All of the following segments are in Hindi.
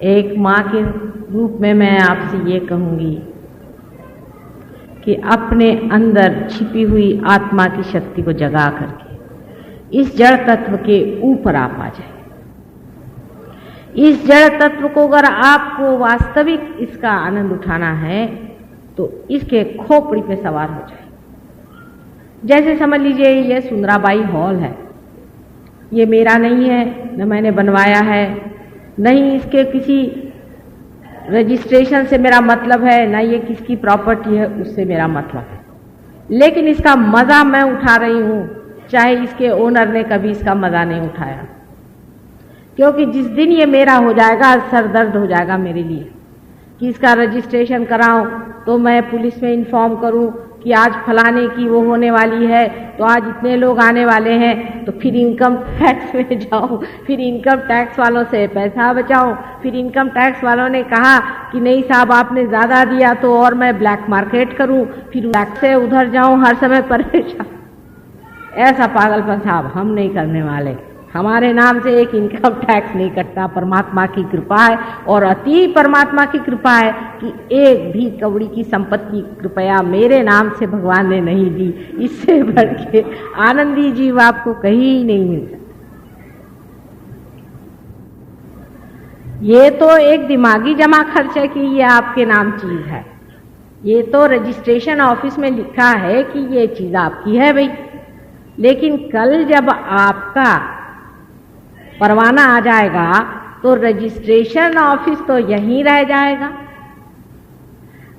एक माँ के रूप में मैं आपसे ये कहूँगी कि अपने अंदर छिपी हुई आत्मा की शक्ति को जगा करके इस जड़ तत्व के ऊपर आप आ जाए। इस जड़ तत्व को अगर आपको वास्तविक इसका आनंद उठाना है तो इसके खोपड़ी पे सवार हो जाए। जैसे समझ लीजिए ये सुंदराबाई हॉल है, ये मेरा नहीं है, न मैंने बनवाया है, नहीं इसके किसी रजिस्ट्रेशन से मेरा मतलब है, ना ये किसकी प्रॉपर्टी है उससे मेरा मतलब है, लेकिन इसका मज़ा मैं उठा रही हूँ, चाहे इसके ओनर ने कभी इसका मज़ा नहीं उठाया। क्योंकि जिस दिन ये मेरा हो जाएगा सर दर्द हो जाएगा मेरे लिए कि इसका रजिस्ट्रेशन कराऊं, तो मैं पुलिस में इन्फॉर्म करूं कि आज फलाने की वो होने वाली है, तो आज इतने लोग आने वाले हैं, तो फिर इनकम टैक्स में जाऊं, फिर इनकम टैक्स वालों से पैसा बचाऊं, फिर इनकम टैक्स वालों ने कहा कि नहीं साहब आपने ज़्यादा दिया तो और मैं ब्लैक मार्केट करूं, फिर ब्लैक से उधर जाऊं, हर समय परेशान। ऐसा पागलपन साहब हम नहीं करने वाले। हमारे नाम से एक इनकम टैक्स नहीं कटता। परमात्मा की कृपा है और अति परमात्मा की कृपा है कि एक भी कौड़ी की संपत्ति कृपया मेरे नाम से भगवान ने नहीं दी। इससे बढ़ के आनंदी जीव आपको कहीं नहीं मिलता। ये तो एक दिमागी जमा खर्च है कि ये आपके नाम चीज है, ये तो रजिस्ट्रेशन ऑफिस में लिखा है कि ये चीज आपकी है भाई, लेकिन कल जब आपका परवाना आ जाएगा तो रजिस्ट्रेशन ऑफिस तो यहीं रह जाएगा।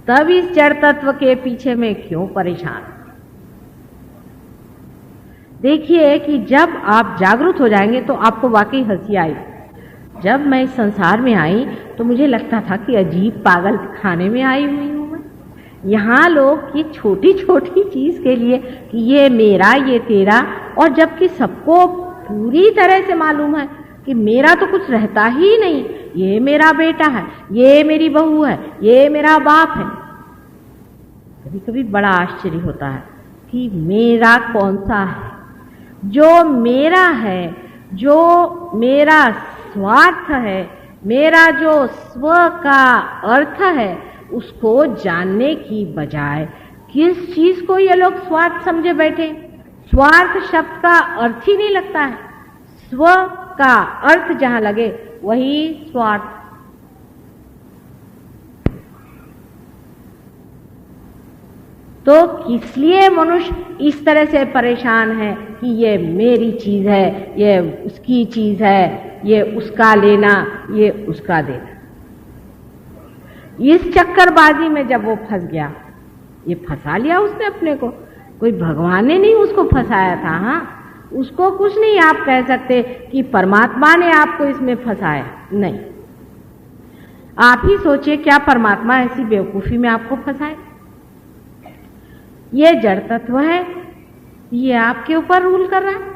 तब इस जड़ तत्व के पीछे में क्यों परेशान। देखिए कि जब आप जागरूक हो जाएंगे तो आपको वाकई हंसी आई। जब मैं इस संसार में आई तो मुझे लगता था कि अजीब पागल खाने में आई हुई हूं मैं। यहाँ लोग ये छोटी छोटी चीज के लिए कि ये मेरा ये तेरा, और जबकि सबको पूरी तरह से मालूम है कि मेरा तो कुछ रहता ही नहीं, ये मेरा बेटा है, ये मेरी बहू है, ये मेरा बाप है। कभी कभी बड़ा आश्चर्य होता है कि मेरा कौन सा है। जो मेरा है, जो मेरा स्वार्थ है, मेरा जो स्व का अर्थ है, उसको जानने की बजाय किस चीज को ये लोग स्वार्थ समझे बैठे। स्वार्थ शब्द का अर्थ ही नहीं लगता है। स्व का अर्थ जहां लगे वही स्वार्थ। तो किस लिए मनुष्य इस तरह से परेशान है कि ये मेरी चीज है, ये उसकी चीज है, ये उसका लेना, ये उसका देना। इस चक्करबाजी में जब वो फंस गया, ये फंसा लिया उसने अपने को, कोई भगवान ने नहीं उसको फंसाया था। हाँ, उसको कुछ नहीं आप कह सकते कि परमात्मा ने आपको इसमें फंसाया, नहीं। आप ही सोचिए क्या परमात्मा ऐसी बेवकूफी में आपको फंसाए। ये जड़ तत्व है, ये आपके ऊपर रूल कर रहा है।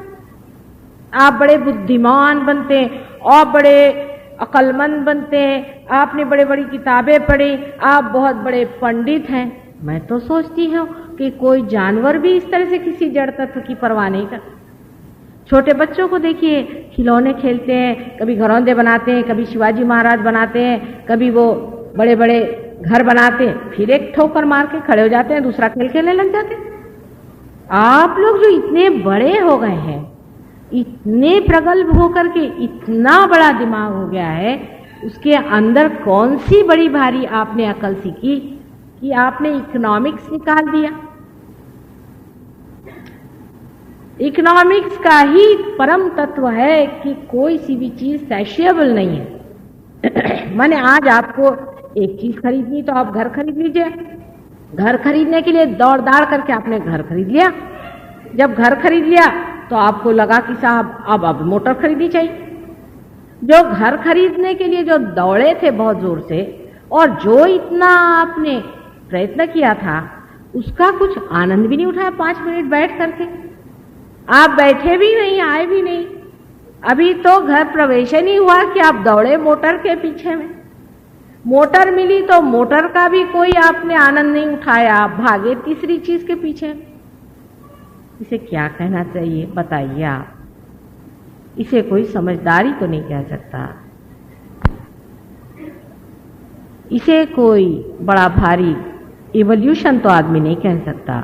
आप बड़े बुद्धिमान बनते हैं और बड़े अक्लमंद बनते हैं, आपने बड़े बड़ी किताबें पढ़ी, आप बहुत बड़े पंडित हैं। मैं तो सोचती हूँ कि कोई जानवर भी इस तरह से किसी जड़ तत्व की परवाह नहीं करता। छोटे बच्चों को देखिए, खिलौने खेलते हैं, कभी घरौंदे बनाते हैं, कभी शिवाजी महाराज बनाते हैं, कभी वो बड़े बड़े घर बनाते हैं, फिर एक ठोकर मार के खड़े हो जाते हैं, दूसरा खेल खेलने लग जाते हैं। आप लोग जो इतने बड़े हो गए हैं, इतने प्रगल्भ होकर के इतना बड़ा दिमाग हो गया है, उसके अंदर कौन सी बड़ी भारी आपने अकल सीखी कि आपने इकोनॉमिक्स निकाल दिया। इकोनॉमिक्स का ही परम तत्व है कि कोई सी भी चीज सैशिएबल नहीं है। मैंने आज आपको एक चीज खरीदनी तो आप घर खरीद लीजिए। घर खरीदने के लिए दौड़ दाड़ करके आपने घर खरीद लिया। जब घर खरीद लिया तो आपको लगा कि साहब अब मोटर खरीदनी चाहिए। जो घर खरीदने के लिए जो दौड़े थे बहुत जोर से, और जो इतना आपने प्रयत्न किया था, उसका कुछ आनंद भी नहीं उठाया। 5 मिनट बैठ करके आप बैठे भी नहीं, आए भी नहीं, अभी तो घर प्रवेश नहीं हुआ कि आप दौड़े मोटर के पीछे में। मोटर मिली तो मोटर का भी कोई आपने आनंद नहीं उठाया, आप भागे तीसरी चीज के पीछे। इसे क्या कहना चाहिए बताइए आप। इसे कोई समझदारी तो नहीं कह सकता। इसे कोई बड़ा भारी इवोल्यूशन तो आदमी नहीं कह सकता।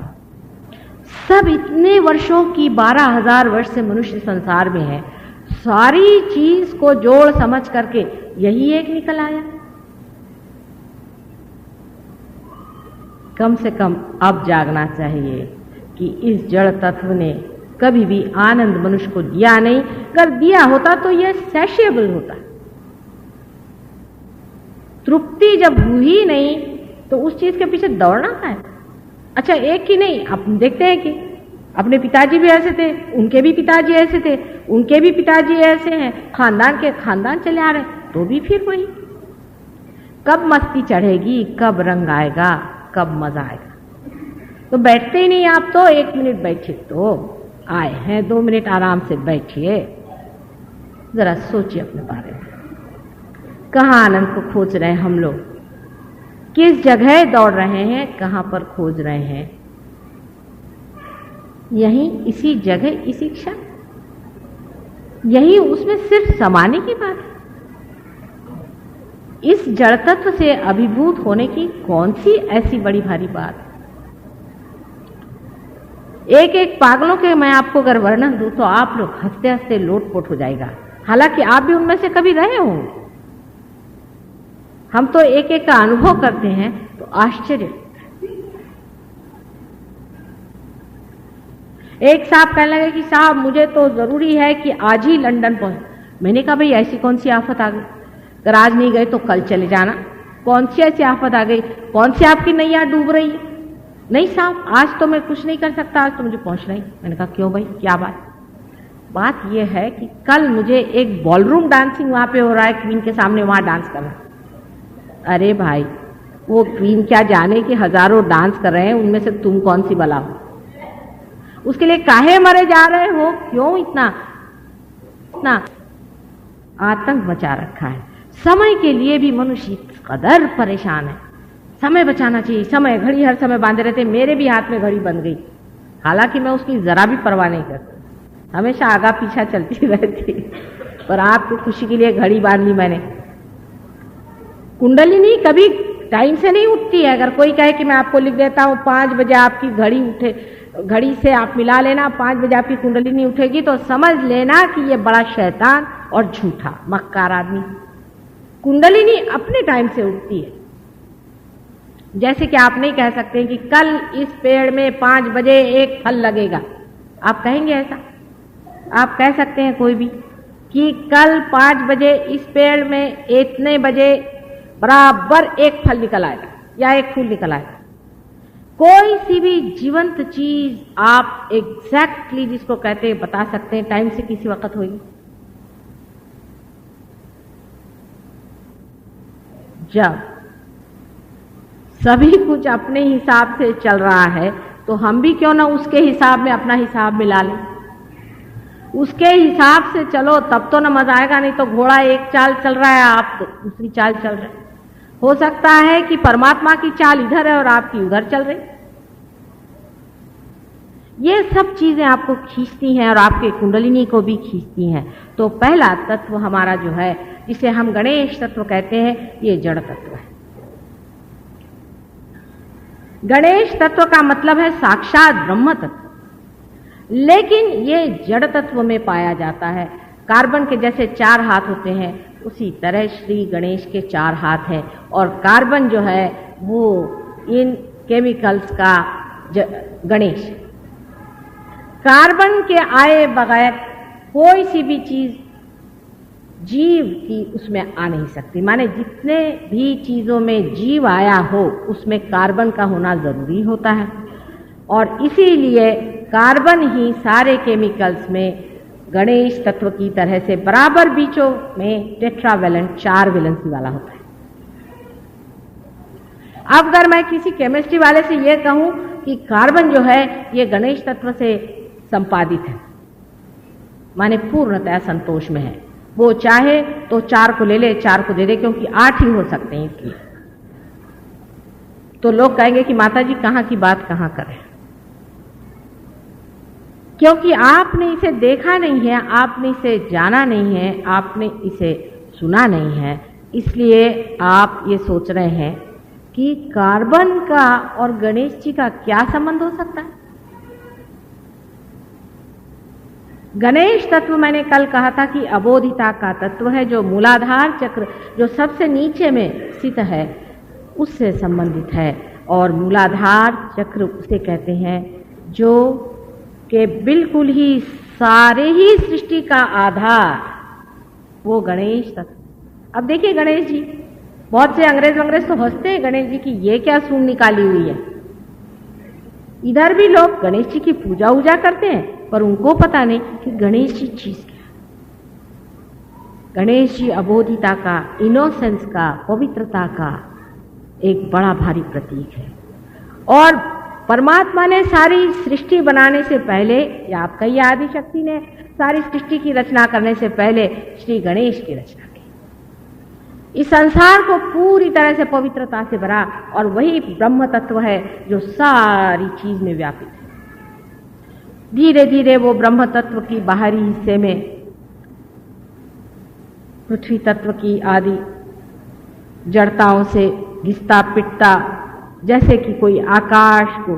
सब इतने वर्षों की 12,000 वर्ष से मनुष्य संसार में है, सारी चीज को जोड़ समझ करके यही एक निकल आया। कम से कम अब जागना चाहिए कि इस जड़ तत्व ने कभी भी आनंद मनुष्य को दिया नहीं। अगर दिया होता तो यह सैशिएबल होता। तृप्ति जब हुई नहीं तो उस चीज के पीछे दौड़ना है। अच्छा, एक ही नहीं, आप देखते हैं कि अपने पिताजी भी ऐसे थे, उनके भी पिताजी ऐसे थे, उनके भी पिताजी ऐसे हैं, खानदान के खानदान चले आ रहे, तो भी फिर वही। कब मस्ती चढ़ेगी, कब रंग आएगा, कब मजा आएगा। तो बैठते ही नहीं आप, तो 1 मिनट बैठे, तो आए हैं 2 मिनट आराम से बैठिए, जरा सोचिए अपने बारे में। कहाँ आनंद को खोज रहे हैं हम लोग, किस जगह दौड़ रहे हैं, कहाँ पर खोज रहे हैं? यही इसी जगह, इसी क्षण, यही उसमें सिर्फ समाने की बात है। इस जड़ तत्व से अभिभूत होने की कौन सी ऐसी बड़ी भारी बात है? एक एक पागलों के मैं आपको अगर वर्णन दूं तो आप लोग हंसते हंसते लोटपोट हो जाएगा, हालांकि आप भी उनमें से कभी रहे होंगे। हम तो एक एक का अनुभव करते हैं तो आश्चर्य। एक साहब कहने लगे कि साहब मुझे तो जरूरी है कि आज ही लंदन पहुंच। मैंने कहा भाई ऐसी कौन सी आफत आ गई, अगर आज नहीं गए तो कल चले जाना। कौन सी ऐसी आफत आ गई, कौन सी आपकी नैया डूब रही है? नहीं साहब आज तो मैं कुछ नहीं कर सकता, आज तो मुझे पहुंचना ही। मैंने कहा क्यों भाई, क्या बात? बात यह है कि कल मुझे एक बॉलरूम डांसिंग वहां पे हो रहा है, क्वीन के सामने, वहां डांस करना। अरे भाई, वो क्वीन क्या जाने कि हजारों डांस कर रहे हैं, उनमें से तुम कौन सी बला हो? उसके लिए काहे मरे जा रहे हो? क्यों इतना आतंक मचा रखा है? समय के लिए भी मनुष्य इस कदर परेशान है। समय बचाना चाहिए, समय, घड़ी हर समय बांधे रहते। मेरे भी हाथ में घड़ी बंध गई, हालांकि मैं उसकी जरा भी परवाह नहीं करती, हमेशा आगा पीछा चलती रहती, पर आपकी खुशी के लिए घड़ी बांध ली मैंने। कुंडलिनी कभी टाइम से नहीं उठती है। अगर कोई कहे कि मैं आपको लिख देता हूं 5 बजे आपकी घड़ी उठे, घड़ी से आप मिला लेना, 5 बजे आपकी कुंडलिनी उठेगी, तो समझ लेना कि ये बड़ा शैतान और झूठा मक्कार आदमी। कुंडलिनी अपने टाइम से उठती है। जैसे कि आप नहीं कह सकते कि कल इस पेड़ में 5 बजे एक फल लगेगा, आप कहेंगे ऐसा? आप कह सकते हैं कोई भी कि कल 5 बजे इस पेड़ में इतने बजे बराबर एक फल निकल आएगा या एक फूल निकल आएगा? कोई सी भी जीवंत चीज आप एग्जैक्टली जिसको कहते हैं बता सकते हैं टाइम से किसी वक्त होगी? जब सभी कुछ अपने हिसाब से चल रहा है तो हम भी क्यों ना उसके हिसाब में अपना हिसाब मिला लें। उसके हिसाब से चलो तब तो ना मजा आएगा, नहीं तो घोड़ा एक चाल चल रहा है, आप तो दूसरी चाल चल रहे हैं। हो सकता है कि परमात्मा की चाल इधर है और आपकी उधर चल रही। ये सब चीजें आपको खींचती हैं और आपके कुंडलिनी को भी खींचती हैं। तो पहला तत्व हमारा जो है, जिसे हम गणेश तत्व कहते हैं, ये जड़ तत्व है। गणेश तत्व का मतलब है साक्षात ब्रह्म तत्व, लेकिन ये जड़ तत्व में पाया जाता है। कार्बन के जैसे 4 हाथ होते हैं, उसी तरह श्री गणेश के 4 हाथ हैं। और कार्बन जो है वो इन केमिकल्स का गणेश। कार्बन के आए बगैर कोई सी भी चीज जीव की उसमें आ नहीं सकती। माने जितने भी चीजों में जीव आया हो उसमें कार्बन का होना जरूरी होता है, और इसीलिए कार्बन ही सारे केमिकल्स में गणेश तत्व की तरह से बराबर बीचों में टेट्रावेलेंट 4 वैलेंसी वाला होता है। अब अगर मैं किसी केमिस्ट्री वाले से यह कहूं कि कार्बन जो है ये गणेश तत्व से संपादित है, माने पूर्णतः संतोष में है, वो चाहे तो 4 को ले ले, 4 को दे दे, क्योंकि 8 ही हो सकते हैं इसलिए। तो लोग कहेंगे कि माता जी कहां की बात कहां करें, क्योंकि आपने इसे देखा नहीं है, आपने इसे जाना नहीं है, आपने इसे सुना नहीं है। इसलिए आप ये सोच रहे हैं कि कार्बन का और गणेश जी का क्या संबंध हो सकता है। गणेश तत्व मैंने कल कहा था कि अबोधिता का तत्व है, जो मूलाधार चक्र जो सबसे नीचे में स्थित है उससे संबंधित है। और मूलाधार चक्र उसे कहते हैं जो के बिल्कुल ही सारे ही सृष्टि का आधार वो गणेश तत्व। अब देखिए गणेश जी, बहुत से अंग्रेज तो हंसते हैं गणेश जी की ये क्या सूंड निकाली हुई है। इधर भी लोग गणेश जी की पूजा वूजा करते हैं, पर उनको पता नहीं कि गणेश जी चीज क्या। गणेश जी अबोधिता का, इनोसेंस का, पवित्रता का एक बड़ा भारी प्रतीक है। और परमात्मा ने सारी सृष्टि बनाने से पहले, या आपका ही आदि शक्ति ने सारी सृष्टि की रचना करने से पहले श्री गणेश की रचना की। इस संसार को पूरी तरह से पवित्रता से भरा, और वही ब्रह्म तत्व है जो सारी चीज में व्यापित है। धीरे धीरे वो ब्रह्म तत्व की बाहरी हिस्से में पृथ्वी तत्व की आदि जड़ताओं से घिसता पिटता, जैसे कि कोई आकाश को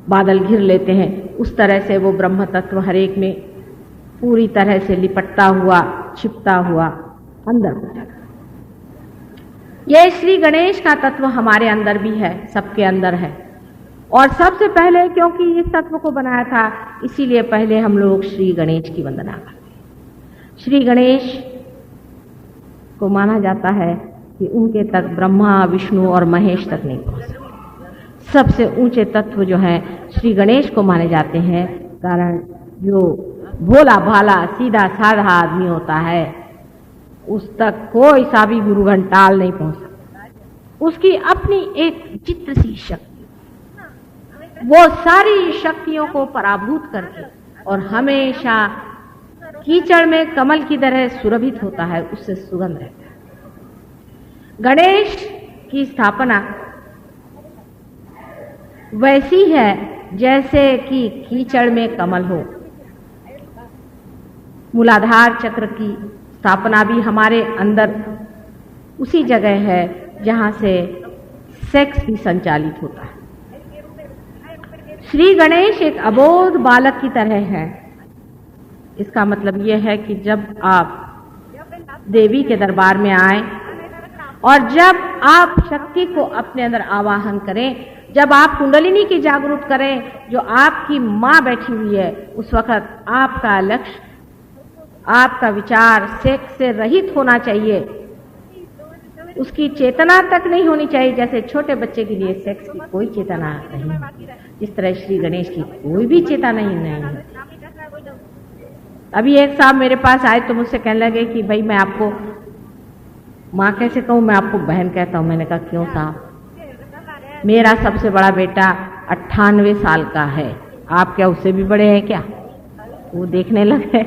बादल घिर लेते हैं, उस तरह से वो ब्रह्म तत्व हर एक में पूरी तरह से लिपटता हुआ, छिपता हुआ अंदर हो जाता। यह श्री गणेश का तत्व हमारे अंदर भी है, सबके अंदर है। और सबसे पहले क्योंकि इस तत्व को बनाया था, इसीलिए पहले हम लोग श्री गणेश की वंदना करते हैं। श्री गणेश को माना जाता है कि उनके तक ब्रह्मा, विष्णु और महेश तक नहीं पहुंच सकते। सबसे ऊंचे तत्व जो है श्री गणेश को माने जाते हैं, कारण जो भोला भाला सीधा साधा आदमी होता है उस तक कोई सा भी गुरु घंटाल नहीं पहुंच सकता। उसकी अपनी एक चित्र सी शक्ति, वो सारी शक्तियों को पराभूत करके और हमेशा कीचड़ में कमल की तरह सुरभित होता है, उससे सुगंध रहता है। गणेश की स्थापना वैसी है जैसे कि कीचड़ में कमल हो। मूलाधार चक्र की स्थापना भी हमारे अंदर उसी जगह है जहां से सेक्स भी संचालित होता है। श्री गणेश एक अबोध बालक की तरह है। इसका मतलब यह है कि जब आप देवी के दरबार में आए और जब आप शक्ति को अपने अंदर आवाहन करें, जब आप कुंडलिनी की जागरूक करें जो आपकी माँ बैठी हुई है, उस वक्त आपका लक्ष्य, आपका विचार सेक्स से रहित होना चाहिए। उसकी चेतना तक नहीं होनी चाहिए। जैसे छोटे बच्चे के लिए सेक्स की कोई चेतना नहीं, इस तरह श्री गणेश की कोई भी चेतना नहीं है। अभी एक साहब मेरे पास आए तो मुझसे कहने लगे कि भाई मैं आपको माँ कैसे कहूँ, मैं आपको बहन कहता हूँ। मैंने कहा क्यों साहब? मेरा सबसे बड़ा बेटा 98 साल का है, आप क्या उससे भी बड़े हैं क्या? वो देखने लगे।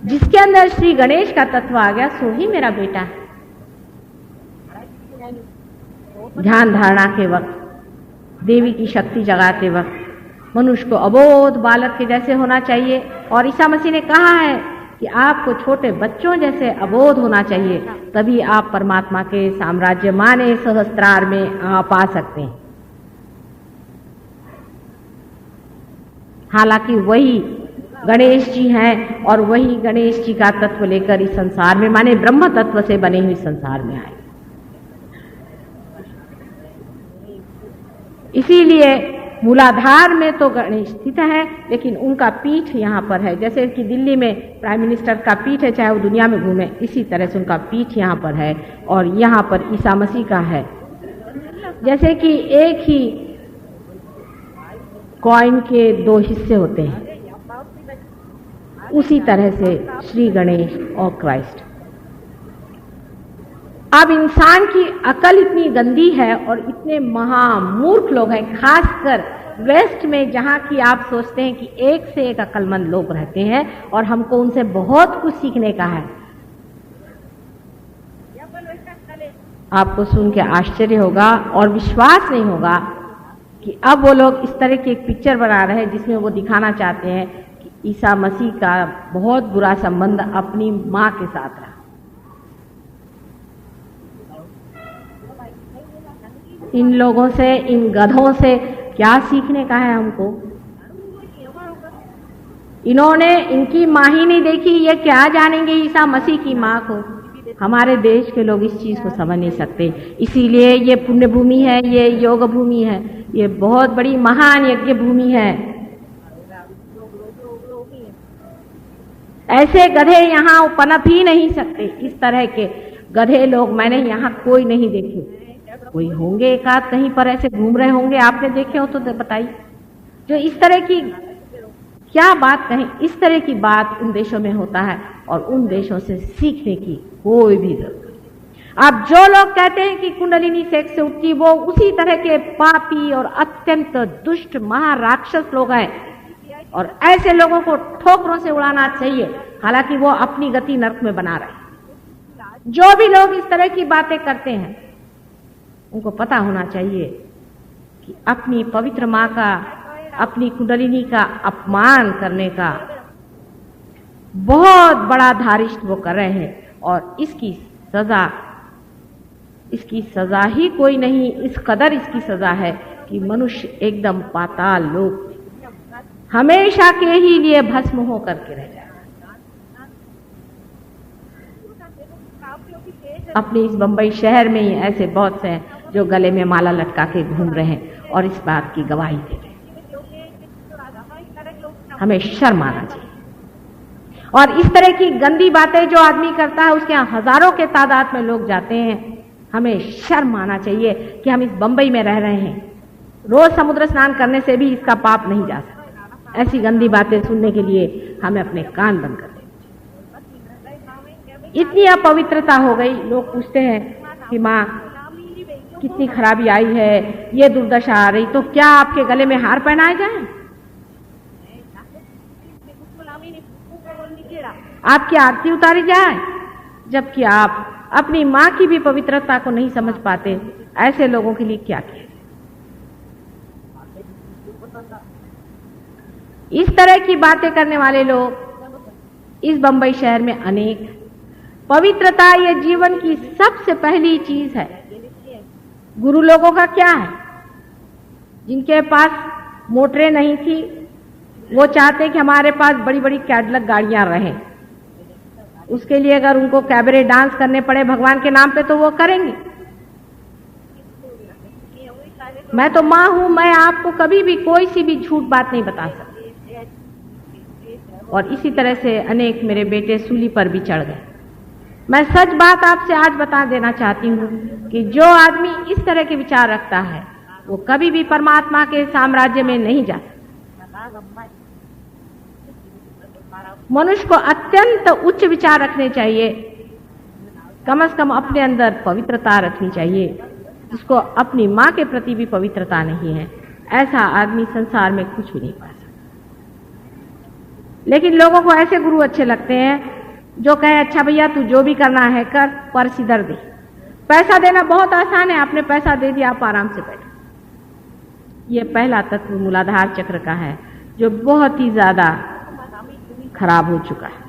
जिसके अंदर श्री गणेश का तत्व आ गया सो ही मेरा बेटा है। ध्यान धारणा के वक्त, देवी की शक्ति जगाते वक्त मनुष्य को अबोध बालक के जैसे होना चाहिए। और ईसा मसीह ने कहा है कि आपको छोटे बच्चों जैसे अबोध होना चाहिए, तभी आप परमात्मा के साम्राज्य माने सहस्त्रार में आप आ सकते हैं। हालांकि वही गणेश जी हैं और वही गणेश जी का तत्व लेकर इस संसार में, माने ब्रह्म तत्व से बने हुए संसार में आए। इसीलिए मूलाधार में तो गणेश स्थित है, लेकिन उनका पीठ यहाँ पर है। जैसे कि दिल्ली में प्राइम मिनिस्टर का पीठ है, चाहे वो दुनिया में घूमे, इसी तरह से उनका पीठ यहाँ पर है और यहाँ पर ईसा मसीह का है। जैसे कि एक ही कॉइन के दो हिस्से होते हैं, उसी तरह से श्री गणेश और क्राइस्ट। अब इंसान की अकल इतनी गंदी है और इतने महामूर्ख लोग हैं, खासकर वेस्ट में, जहां की आप सोचते हैं कि एक से एक अकलमंद लोग रहते हैं और हमको उनसे बहुत कुछ सीखने का है। आपको सुन के आश्चर्य होगा और विश्वास नहीं होगा कि अब वो लोग इस तरह की एक पिक्चर बना रहे हैं जिसमें वो दिखाना चाहते हैं कि ईसा मसीह का बहुत बुरा संबंध अपनी माँ के साथ रहा। इन लोगों से, इन गधों से क्या सीखने का है हमको? इन्होंने इनकी माँ ही नहीं देखी, ये क्या जानेंगे ईसा मसीह की माँ को? हमारे देश के लोग इस चीज को समझ नहीं सकते। इसीलिए ये पुण्य भूमि है, ये योग भूमि है, ये बहुत बड़ी महान यज्ञ भूमि है। ऐसे गधे यहाँ पनप ही नहीं सकते। इस तरह के गधे लोग मैंने यहाँ कोई नहीं देखे। कोई होंगे एकाध कहीं पर ऐसे घूम रहे होंगे, आपने देखे हो तो बताइए। जो इस तरह की क्या बात कहें, इस तरह की बात उन देशों में होता है और उन देशों से सीखने की कोई भी जरूरत नहीं। अब जो लोग कहते हैं कि कुंडलिनी सेक्स से उठती, वो उसी तरह के पापी और अत्यंत दुष्ट महाराक्षस लोग हैं और ऐसे लोगों को ठोकरों से उड़ाना चाहिए, हालांकि वो अपनी गति नरक में बना रहे हैं। जो भी लोग इस तरह की बातें करते हैं उनको पता होना चाहिए कि अपनी पवित्र मां का, अपनी कुंडलिनी का अपमान करने का बहुत बड़ा धारिष्ट वो कर रहे हैं और इसकी सजा ही कोई नहीं, इस कदर इसकी सजा है कि मनुष्य एकदम पाताल लोक हमेशा के ही लिए भस्म हो करके रह जाए। अपने इस बंबई शहर में ही ऐसे बहुत से हैं जो गले में माला लटका के घूम रहे हैं और इस बात की गवाही दे रहे हैं। हमें शर्म आना चाहिए। और इस तरह की गंदी बातें जो आदमी करता है उसके यहाँ हजारों के तादाद में लोग जाते हैं। हमें शर्म आना चाहिए कि हम इस बंबई में रह रहे हैं। रोज समुद्र स्नान करने से भी इसका पाप नहीं जा सकता। ऐसी गंदी बातें सुनने के लिए हमें अपने कान बंद कर देने। इतनी अपवित्रता हो गई, लोग पूछते हैं कि माँ कितनी खराबी आई है, ये दुर्दशा आ रही, तो क्या आपके गले में हार पहनाए जाए? आपकी आरती उतारी जाए? जबकि आप अपनी मां की भी पवित्रता को नहीं समझ पाते। ऐसे लोगों के लिए क्या किया? इस तरह की बातें करने वाले लोग इस बंबई शहर में अनेक। पवित्रता ये जीवन की सबसे पहली चीज है। गुरु लोगों का क्या है? जिनके पास मोटरें नहीं थी वो चाहते कि हमारे पास बड़ी बड़ी कैडलक गाड़ियां रहें। उसके लिए अगर उनको कैबरे डांस करने पड़े भगवान के नाम पे तो वो करेंगे। मैं तो मां हूं, मैं आपको कभी भी कोई सी भी झूठ बात नहीं बता सकती। और इसी तरह से अनेक मेरे बेटे सूली पर भी चढ़ गए। मैं सच बात आपसे आज बता देना चाहती हूँ कि जो आदमी इस तरह के विचार रखता है वो कभी भी परमात्मा के साम्राज्य में नहीं जा सकता। मनुष्य को अत्यंत उच्च विचार रखने चाहिए। कम से कम अपने अंदर पवित्रता रखनी चाहिए। जिसको अपनी माँ के प्रति भी पवित्रता नहीं है, ऐसा आदमी संसार में कुछ भी नहीं पा सकता। लेकिन लोगों को ऐसे गुरु अच्छे लगते हैं जो कहे अच्छा भैया तू जो भी करना है कर, पर सिधर दे। पैसा देना बहुत आसान है, आपने पैसा दे दिया, आप आराम से बैठो। ये पहला तत्व मूलाधार चक्र का है जो बहुत ही ज्यादा खराब हो चुका है।